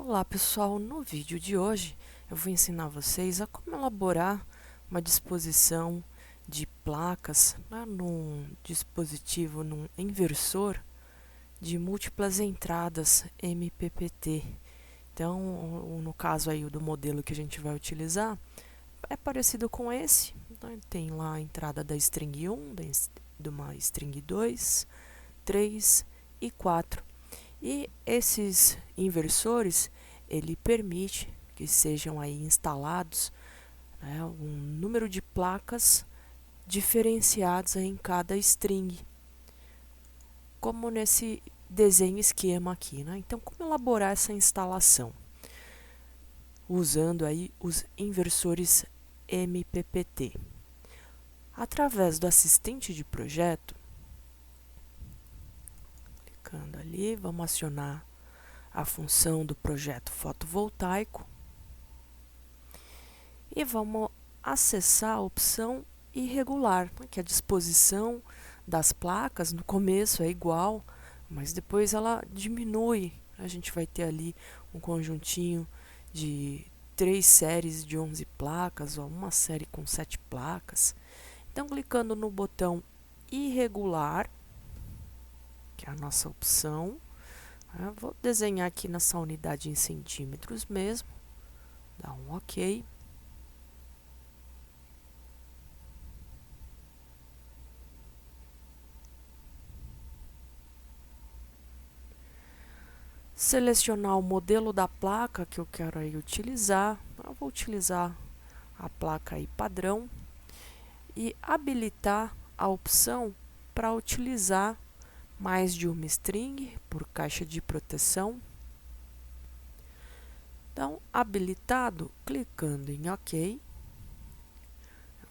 Olá pessoal, no vídeo de hoje eu vou ensinar vocês a como elaborar uma disposição de placas num dispositivo, num inversor de múltiplas entradas MPPT. Então, no caso aí do modelo que a gente vai utilizar, é parecido com esse, né? Tem lá a entrada da string 1, de uma string 2, 3 e 4. E esses inversores, ele permite que sejam aí instalados, né, um número de placas diferenciados em cada string, como nesse desenho esquema aqui, né? Então, como elaborar essa instalação? Usando aí os inversores MPPT. Através do assistente de projeto, clicando ali, vamos acionar a função do projeto fotovoltaico e vamos acessar a opção irregular, que é a disposição das placas. No começo é igual, mas depois ela diminui. A gente vai ter ali um conjuntinho de 3 séries de 11 placas, ou uma série com 7 placas. Então, clicando no botão irregular, que é a nossa opção, vou desenhar aqui nessa unidade em centímetros mesmo, dá um OK. Selecionar o modelo da placa que eu quero aí utilizar. Eu vou utilizar a placa aí padrão e habilitar a opção para utilizar mais de uma string por caixa de proteção. Então, habilitado, clicando em OK.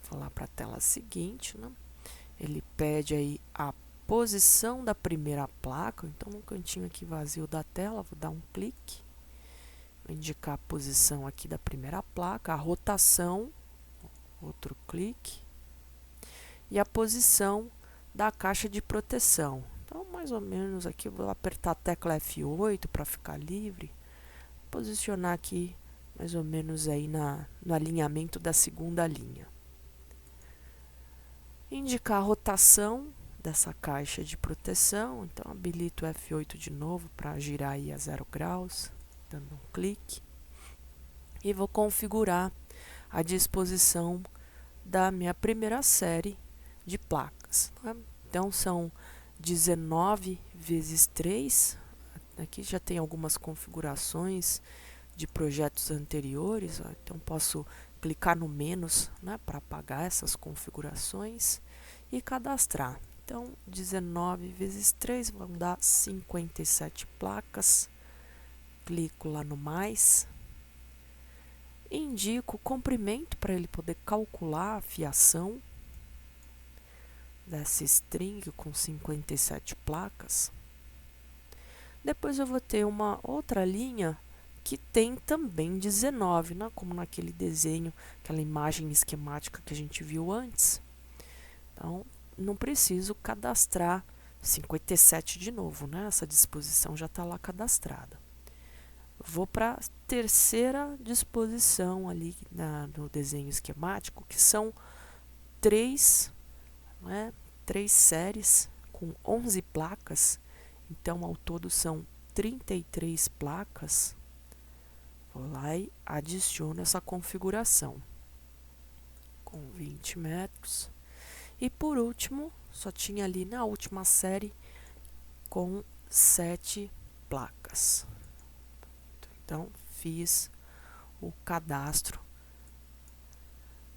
Vou lá para a tela seguinte, né? Ele pede aí a posição da primeira placa, então no cantinho aqui vazio da tela, vou dar um clique, vou indicar a posição aqui da primeira placa, a rotação, outro clique, e a posição da caixa de proteção. Então, mais ou menos aqui, vou apertar a tecla F8 para ficar livre, posicionar aqui mais ou menos aí no alinhamento da segunda linha. Indicar a rotação dessa caixa de proteção, então habilito o F8 de novo para girar aí a 0 graus, dando um clique, e vou configurar a disposição da minha primeira série de placas, né? Então são 19 vezes 3, aqui já tem algumas configurações de projetos anteriores, então posso clicar no menos, né, para apagar essas configurações e cadastrar. Então, 19 vezes 3 vão dar 57 placas. Clico lá no mais. Indico o comprimento para ele poder calcular a fiação dessa string com 57 placas. Depois eu vou ter uma outra linha que tem também 19, né? Como naquele desenho, aquela imagem esquemática que a gente viu antes. Então, não preciso cadastrar 57 de novo, né? Essa disposição já está lá cadastrada. Vou para a terceira disposição ali no desenho esquemático, que são 3, né? 3 séries com 11 placas. Então, ao todo são 33 placas. Vou lá e adiciono essa configuração com 20 metros. E por último, só tinha ali na última série com 7 placas. Então, fiz o cadastro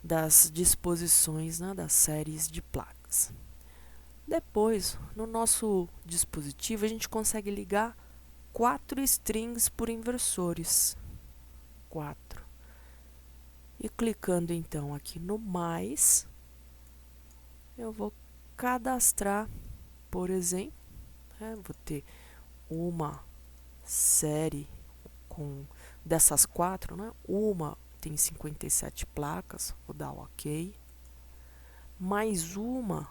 das disposições, né, das séries de placas. Depois, no nosso dispositivo, a gente consegue ligar 4 strings por inversores. 4. E clicando então aqui no mais, eu vou cadastrar, por exemplo, né, vou ter uma série com dessas 4, né, uma tem 57 placas, vou dar o OK. Mais uma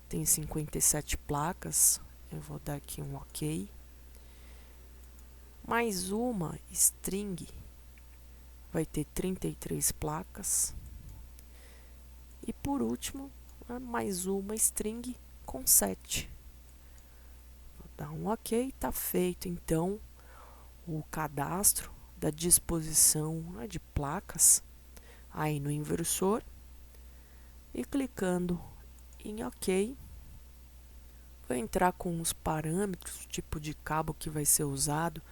tem 57 placas, eu vou dar aqui um OK. mais uma string, vai ter 33 placas. E por último, mais uma string com 7. Vou dar um OK, está feito então o cadastro da disposição de placas aí no inversor. E clicando em OK, vou entrar com os parâmetros, o tipo de cabo que vai ser usado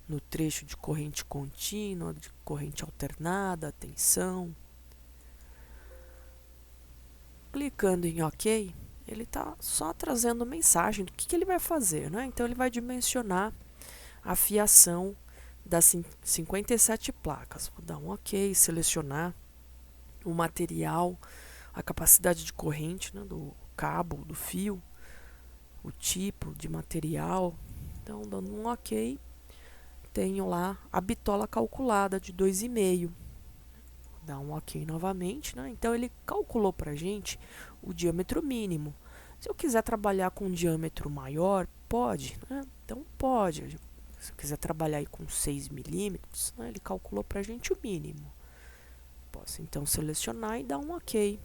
no trecho de corrente contínua, de corrente alternada, tensão. Clicando em OK, ele está só trazendo mensagem do que ele vai fazer, né? Então ele vai dimensionar a fiação das 57 placas. Vou dar um OK, selecionar o material, a capacidade de corrente, né, do cabo, do fio, o tipo de material. Então, dando um OK, tenho lá a bitola calculada de 2,5. Vou dar um OK novamente, né? Então, ele calculou para a gente o diâmetro mínimo. Se eu quiser trabalhar com um diâmetro maior, pode, né? Então, pode. Se eu quiser trabalhar aí com 6 milímetros, né, ele calculou para a gente o mínimo. Posso então selecionar e dar um OK.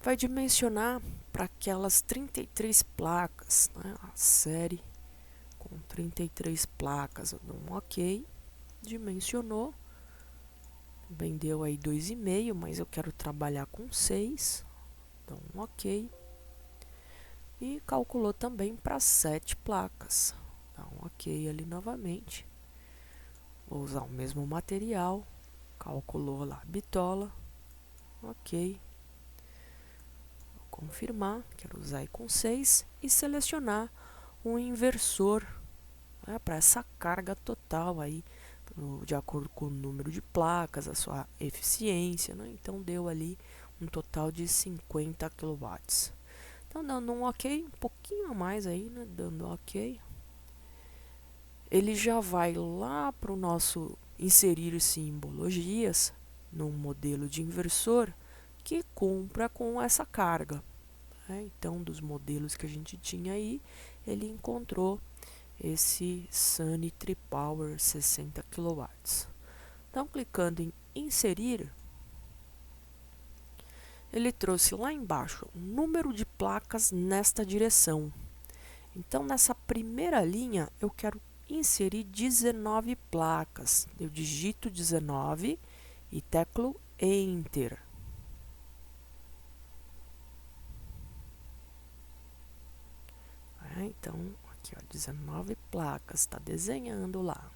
Vai dimensionar para aquelas 33 placas, né, a série com 33 placas. Eu dou um OK, dimensionou, bem deu aí 2,5, mas eu quero trabalhar com 6, então um OK. E calculou também para 7 placas, dá um OK ali novamente. Vou usar o mesmo material, calculou lá a bitola, OK. Confirmar, quero usar aí com 6 e selecionar um inversor, né, para essa carga total aí, de acordo com o número de placas, a sua eficiência, né? Então deu ali um total de 50 kW. Então dando um OK, um pouquinho a mais aí, né? Dando OK, ele já vai lá para o nosso inserir simbologias num modelo de inversor que cumpra com essa carga. Então, dos modelos que a gente tinha aí, ele encontrou esse Sunny Tripower 60 kW. Então, clicando em inserir, ele trouxe lá embaixo o número de placas nesta direção. Então, nessa primeira linha, eu quero inserir 19 placas. Eu digito 19 e teclo Enter. Então, aqui ó, 19 placas, está desenhando lá.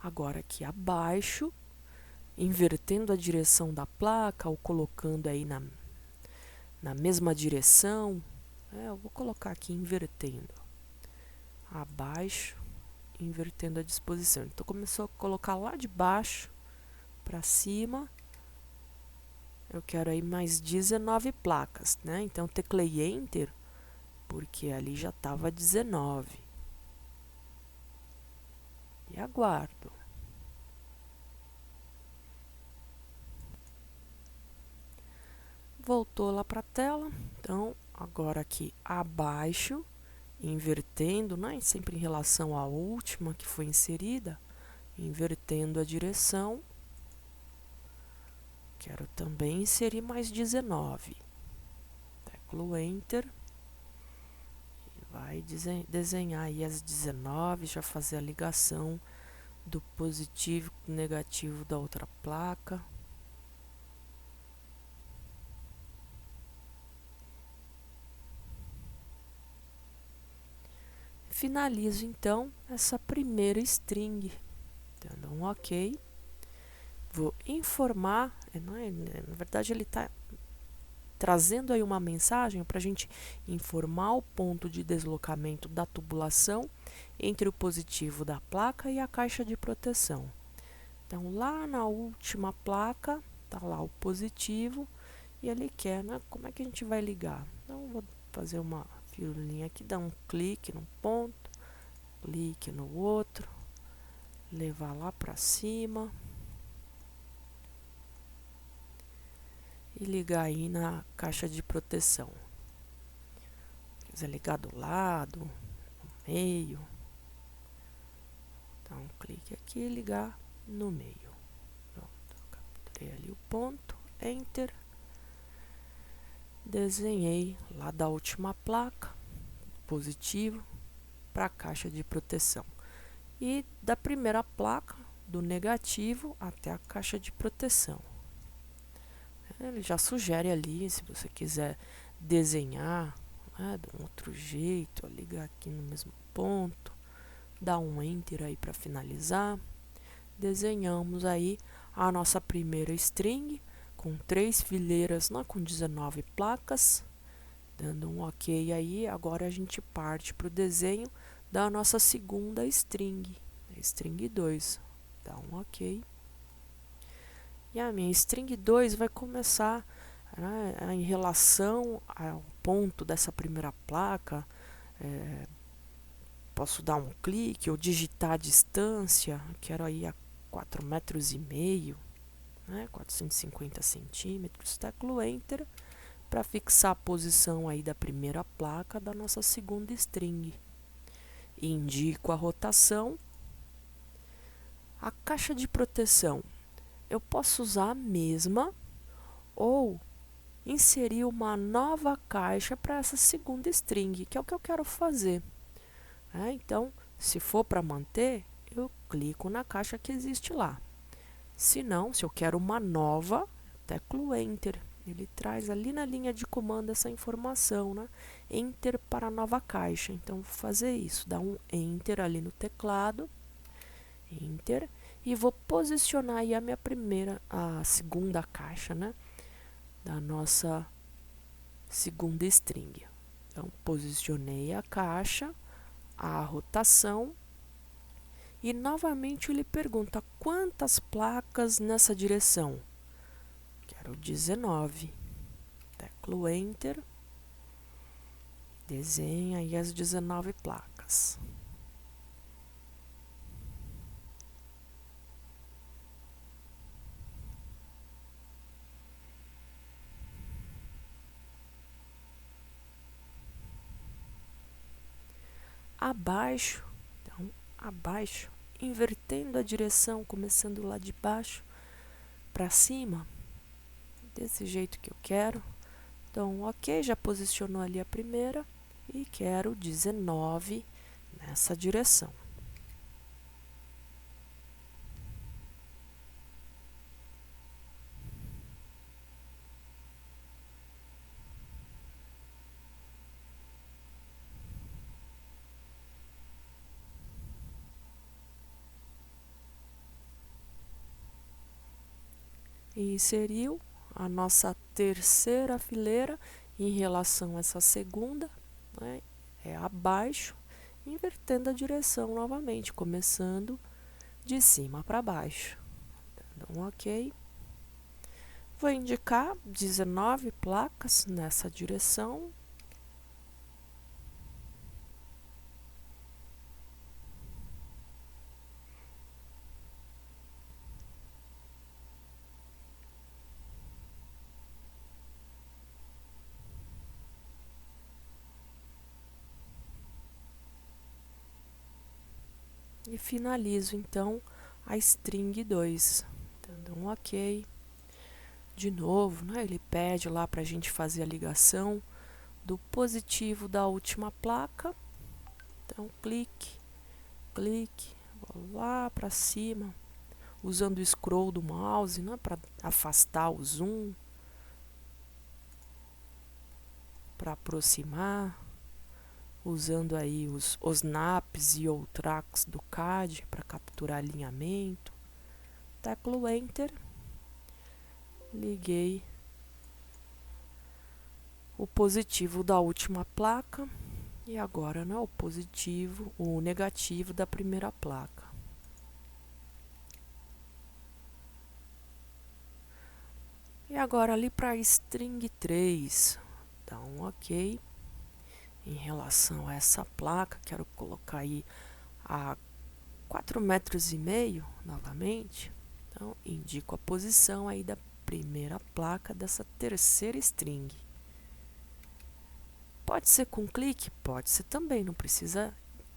Agora aqui abaixo, invertendo a direção da placa ou colocando aí na mesma direção, eu vou colocar aqui invertendo. Abaixo, invertendo a disposição. Então começou a colocar lá de baixo para cima. Eu quero aí mais 19 placas, né? Então teclei Enter, porque ali já estava 19. E aguardo. Voltou lá para a tela. Então, agora aqui abaixo, invertendo, né? Sempre em relação à última que foi inserida, invertendo a direção. Quero também inserir mais 19. Teclo Enter. E vai desenhar aí as 19, já fazer a ligação do positivo com o negativo da outra placa. Finalizo então essa primeira string, dando um OK. Vou informar, na verdade ele está trazendo aí uma mensagem para a gente informar o ponto de deslocamento da tubulação entre o positivo da placa e a caixa de proteção. Então, lá na última placa, está lá o positivo, e ele quer, né, como é que a gente vai ligar? Então, vou fazer uma firulinha aqui, dar um clique num ponto, clique no outro, levar lá para cima. e ligar aí na caixa de proteção. Se quiser ligar do lado, no meio, dá um clique aqui e ligar no meio. Pronto, capturei ali o ponto, Enter. Desenhei lá da última placa, positivo, para a caixa de proteção. E da primeira placa, do negativo até a caixa de proteção. Ele já sugere ali, se você quiser desenhar, né, de um outro jeito, ligar aqui no mesmo ponto, dá um Enter aí para finalizar. Desenhamos aí a nossa primeira string, com 3 fileiras, com 19 placas, dando um OK aí. Agora a gente parte para o desenho da nossa segunda string, a string 2. Dá um OK. E a minha string 2 vai começar, né, em relação ao ponto dessa primeira placa. Posso dar um clique ou digitar a distância. Quero aí a 4,5 metros, né, 450 centímetros. Teclo Enter para fixar a posição aí da primeira placa da nossa segunda string. Indico a rotação. A caixa de proteção, eu posso usar a mesma ou inserir uma nova caixa para essa segunda string, que é o que eu quero fazer. Então, se for para manter, eu clico na caixa que existe lá. Se não, se eu quero uma nova, teclo Enter. Ele traz ali na linha de comando essa informação, né? Enter para a nova caixa. Então, vou fazer isso, dar um Enter ali no teclado, Enter, e vou posicionar aí a segunda caixa, né, da nossa segunda string. Então, posicionei a caixa, a rotação, e novamente ele pergunta quantas placas nessa direção. Quero 19. Teclo Enter, desenha aí as 19 placas. Abaixo, então, abaixo, invertendo a direção, começando lá de baixo para cima, desse jeito que eu quero. Então, OK, já posicionou ali a primeira e quero 19 nessa direção. E inseriu a nossa terceira fileira em relação a essa segunda, né, é abaixo, invertendo a direção novamente, começando de cima para baixo. Dando um OK. Vou indicar 19 placas nessa direção. E finalizo, então, a string 2, dando um OK. De novo, né, ele pede lá para a gente fazer a ligação do positivo da última placa. Então, clique, vou lá para cima, usando o scroll do mouse, né, para afastar o zoom, para aproximar, usando aí os naps e ou tracks do CAD para capturar alinhamento. Teclo Enter, liguei o positivo da última placa e agora, né, o negativo da primeira placa. E agora ali para a string 3, dá um OK. Em relação a essa placa, quero colocar aí a 4,5 metros novamente. Então, indico a posição aí da primeira placa dessa terceira string. Pode ser com clique? Pode ser também, não precisa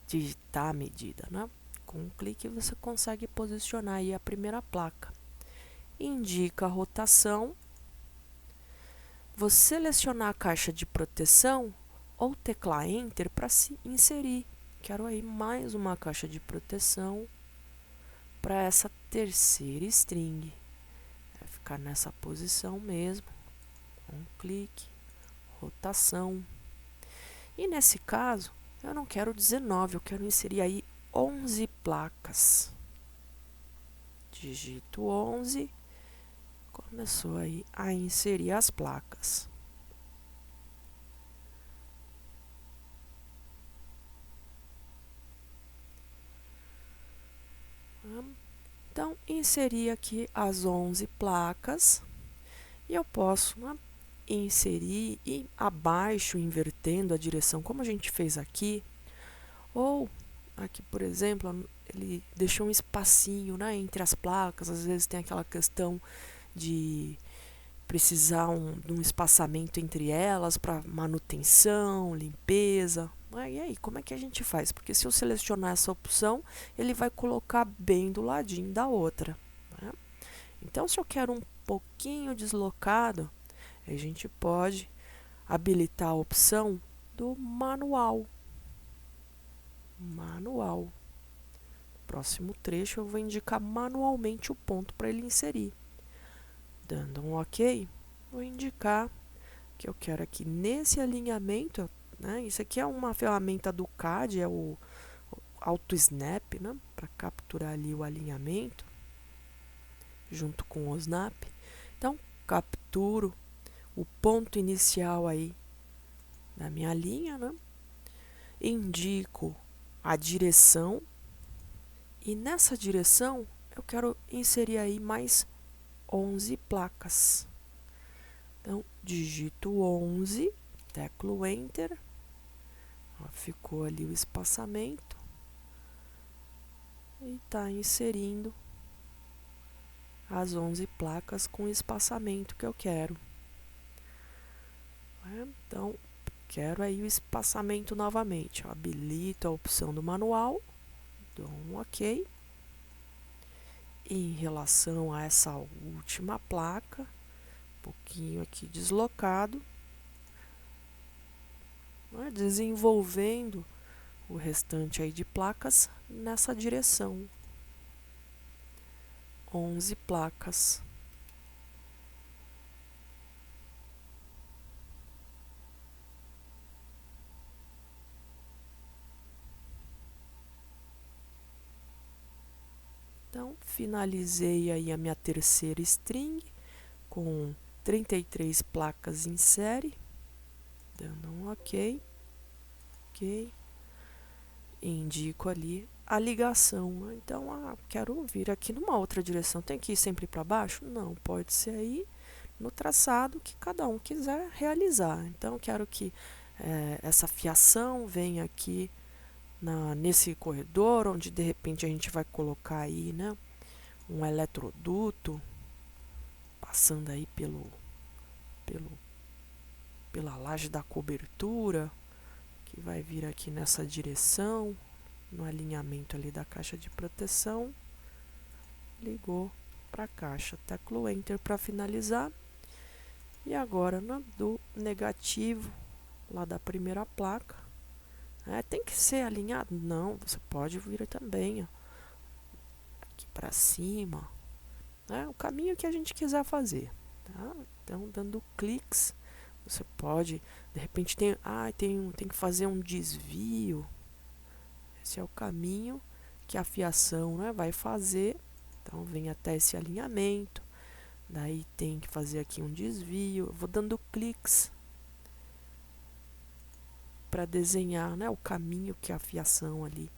digitar a medida, né? Com um clique você consegue posicionar aí a primeira placa. Indica a rotação. Vou selecionar a caixa de proteção ou teclar Enter para se inserir. Quero aí mais uma caixa de proteção para essa terceira string. Vai ficar nessa posição mesmo. Um clique, rotação. E nesse caso, eu não quero 19, eu quero inserir aí 11 placas. Digito 11, começou aí a inserir as placas. Então, inseri aqui as 11 placas e eu posso inserir e abaixo, invertendo a direção, como a gente fez aqui, ou aqui, por exemplo, ele deixou um espacinho, né, entre as placas. Às vezes tem aquela questão de precisar de um espaçamento entre elas para manutenção, limpeza. E aí, como é que a gente faz? Porque se eu selecionar essa opção, ele vai colocar bem do ladinho da outra, né? Então, se eu quero um pouquinho deslocado, a gente pode habilitar a opção do manual. Manual. Próximo trecho eu vou indicar manualmente o ponto para ele inserir. Dando um OK, vou indicar que eu quero aqui nesse alinhamento, né? Isso aqui é uma ferramenta do CAD, é o AutoSnap, né? Para capturar ali o alinhamento junto com o Snap. Então, capturo o ponto inicial aí da minha linha, né? Indico a direção e nessa direção eu quero inserir aí mais 11 placas. Então, digito 11, teclo Enter, ficou ali o espaçamento e está inserindo as 11 placas com o espaçamento que eu quero. Então, quero aí o espaçamento novamente. Eu habilito a opção do manual, dou um OK. Em relação a essa última placa, um pouquinho aqui deslocado, desenvolvendo o restante aí de placas nessa direção. 11 placas. Então, finalizei aí a minha terceira string com 33 placas em série, dando um OK. OK. Indico ali a ligação. Então, quero vir aqui numa outra direção. Tem que ir sempre para baixo? Não, pode ser aí no traçado que cada um quiser realizar. Então, quero que essa fiação venha aqui nesse corredor, onde de repente a gente vai colocar aí, né, um eletroduto passando aí pela laje da cobertura, que vai vir aqui nessa direção, no alinhamento ali da caixa de proteção. Ligou para a caixa, teclo Enter para finalizar. E agora do negativo lá da primeira placa, tem que ser alinhado? Não, você pode vir também, ó, aqui para cima, o caminho que a gente quiser fazer, tá? Então, dando cliques, você pode, de repente tem que fazer um desvio. Esse é o caminho que a fiação, né, vai fazer. Então, vem até esse alinhamento, daí tem que fazer aqui um desvio. Eu vou dando cliques para desenhar, né, o caminho que a fiação ali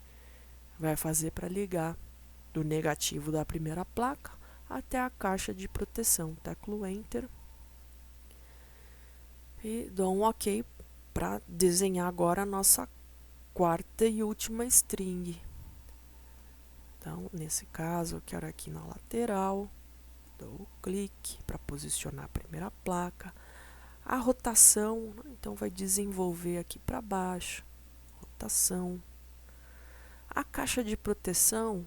vai fazer para ligar do negativo da primeira placa até a caixa de proteção. Teclo Enter e dou um OK para desenhar agora a nossa quarta e última string. Então, nesse caso, eu quero aqui na lateral dou o clique para posicionar a primeira placa. A rotação, então vai desenvolver aqui para baixo, rotação. A caixa de proteção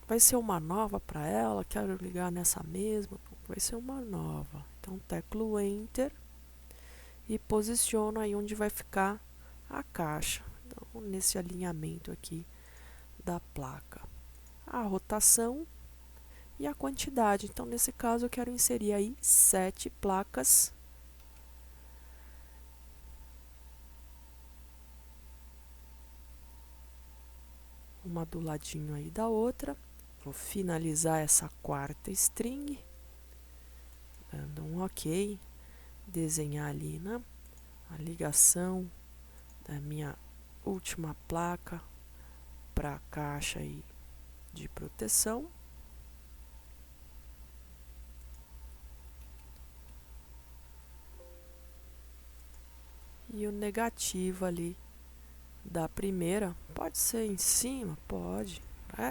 vai ser uma nova para ela, quero ligar nessa mesma, vai ser uma nova. Então teclo Enter e posiciono aí onde vai ficar a caixa, então nesse alinhamento aqui da placa. A rotação e a quantidade, então nesse caso eu quero inserir aí 7 placas. Uma do ladinho aí da outra. Vou finalizar essa quarta string, dando um OK, desenhar ali, né, a ligação da minha última placa para a caixa aí de proteção. E o negativo ali da primeira, pode ser em cima, pode,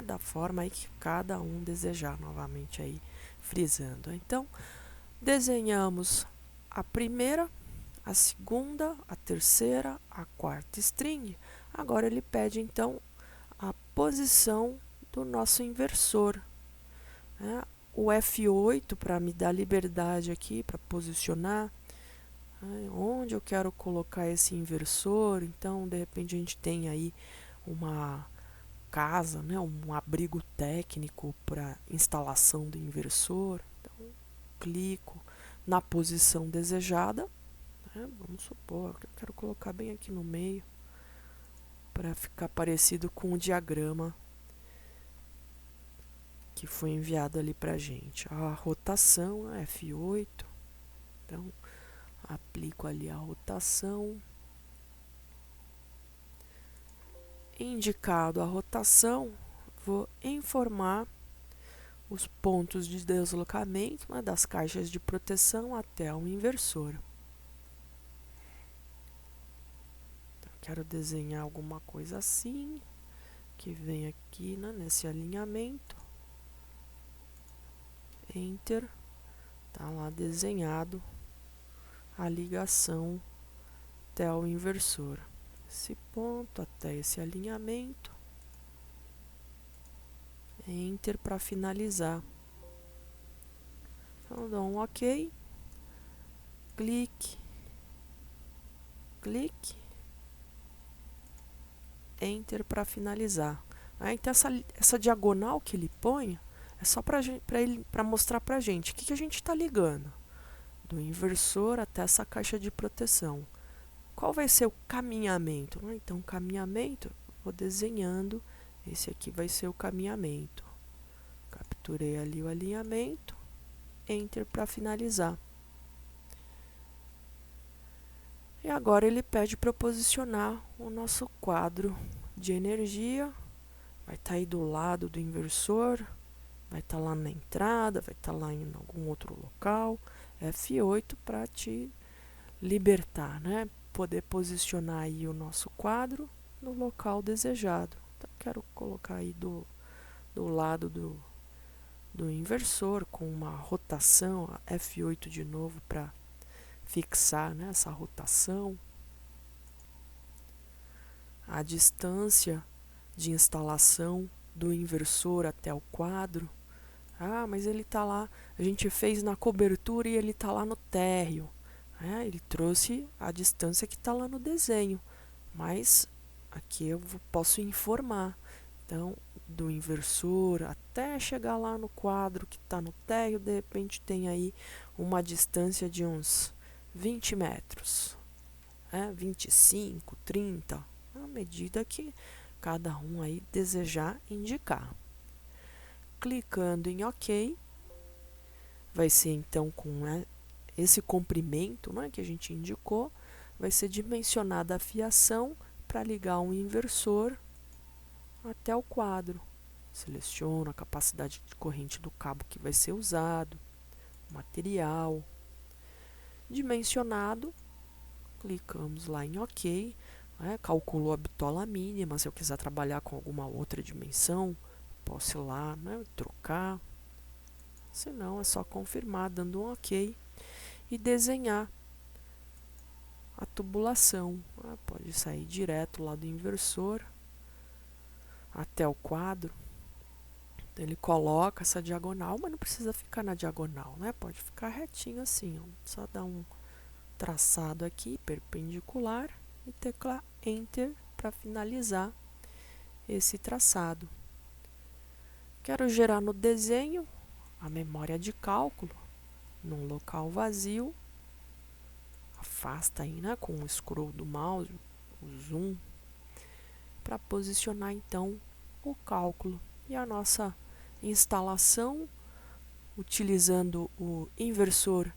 da forma aí que cada um desejar, novamente aí frisando. Então, desenhamos a primeira, a segunda, a terceira, a quarta string. Agora ele pede então a posição do nosso inversor, né? O F8 para me dar liberdade aqui para posicionar onde eu quero colocar esse inversor. Então, de repente, a gente tem aí uma casa, né, um abrigo técnico para instalação do inversor. Então, clico na posição desejada. Vamos supor, eu quero colocar bem aqui no meio para ficar parecido com o diagrama que foi enviado ali para a gente. A rotação, F8. Então, aplico ali a rotação. Indicado a rotação, vou informar os pontos de deslocamento, né, das caixas de proteção até o inversor. Então, quero desenhar alguma coisa assim, que vem aqui, né, nesse alinhamento. Enter, tá lá desenhado a ligação até o inversor. Esse ponto até esse alinhamento. Enter para finalizar. Então, dou um OK. Clique. Clique. Enter para finalizar. Então, essa diagonal que ele põe é só para mostrar para a gente o que a gente está ligando. Do inversor até essa caixa de proteção. Qual vai ser o caminhamento? Então, o caminhamento, vou desenhando. Esse aqui vai ser o caminhamento. Capturei ali o alinhamento. Enter para finalizar. E agora ele pede para eu posicionar o nosso quadro de energia. Vai estar aí do lado do inversor. Vai estar lá na entrada, vai estar lá em algum outro local. F8 para te libertar, né? Poder posicionar aí o nosso quadro no local desejado. Então, quero colocar aí do lado do inversor com uma rotação, F8 de novo para fixar, né, essa rotação. A distância de instalação do inversor até o quadro. Mas ele está lá, a gente fez na cobertura e ele está lá no térreo. Ele trouxe a distância que está lá no desenho, mas aqui eu posso informar. Então, do inversor até chegar lá no quadro que está no térreo, de repente tem aí uma distância de uns 20 metros, 25, 30, à medida que cada um aí desejar indicar. Clicando em OK, vai ser então com esse comprimento, né, que a gente indicou, vai ser dimensionada a fiação para ligar um inversor até o quadro. Seleciono a capacidade de corrente do cabo que vai ser usado, material. Dimensionado, clicamos lá em OK, calculou a bitola mínima. Se eu quiser trabalhar com alguma outra dimensão, posso ir lá, trocar. Se não, é só confirmar dando um OK e desenhar a tubulação. Pode sair direto lá do inversor até o quadro. Então, ele coloca essa diagonal, mas não precisa ficar na diagonal, né? Pode ficar retinho assim, ó. Só dar um traçado aqui, perpendicular, e teclar Enter para finalizar esse traçado. Quero gerar no desenho a memória de cálculo num local vazio. Afasta aí, né, com o scroll do mouse, o zoom, para posicionar então o cálculo e a nossa instalação utilizando o inversor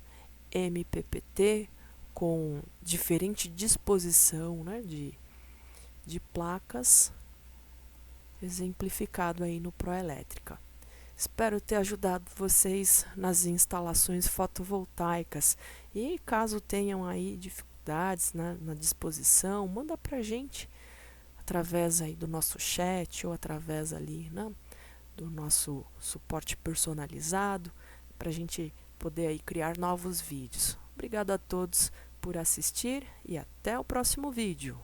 MPPT com diferente disposição, né, de placas, exemplificado aí no Proelétrica. Espero ter ajudado vocês nas instalações fotovoltaicas e caso tenham aí dificuldades na disposição, manda pra gente através aí do nosso chat ou através ali, né, do nosso suporte personalizado, para a gente poder aí criar novos vídeos. Obrigado a todos por assistir e até o próximo vídeo.